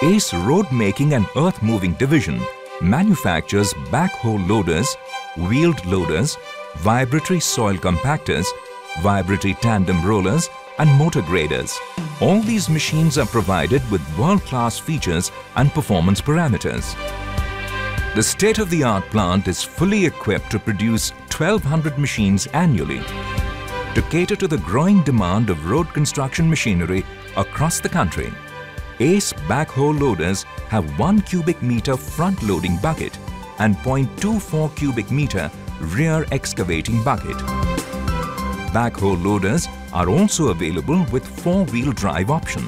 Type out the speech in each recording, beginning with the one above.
Ace Road Making and Earth Moving Division manufactures backhoe loaders, wheeled loaders, vibratory soil compactors, vibratory tandem rollers and motor graders. All these machines are provided with world-class features and performance parameters. The state-of-the-art plant is fully equipped to produce 1,200 machines annually. To cater to the growing demand of road construction machinery across the country, Ace backhoe loaders have 1 cubic meter front loading bucket and 0.24 cubic meter rear excavating bucket. Backhoe loaders are also available with 4-wheel drive option.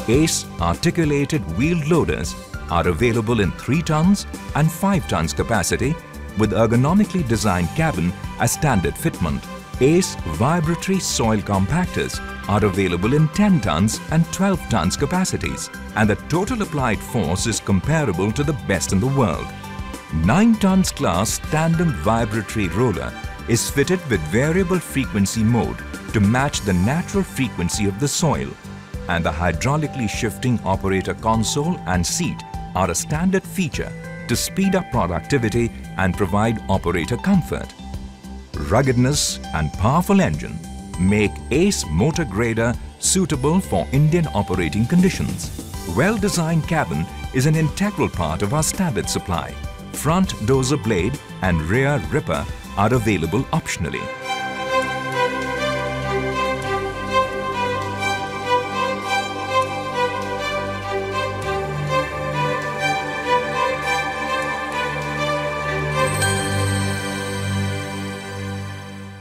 Ace articulated wheeled loaders are available in 3 tons and 5 tons capacity with ergonomically designed cabin as standard fitment. Ace vibratory soil compactors are available in 10 tons and 12 tons capacities, and the total applied force is comparable to the best in the world. 9 tons class tandem vibratory roller is fitted with variable frequency mode to match the natural frequency of the soil, and the hydraulically shifting operator console and seat are a standard feature to speed up productivity and provide operator comfort. Ruggedness and powerful engine make Ace motor grader suitable for Indian operating conditions. Well-designed cabin is an integral part of our standard supply. Front dozer blade and rear ripper are available optionally.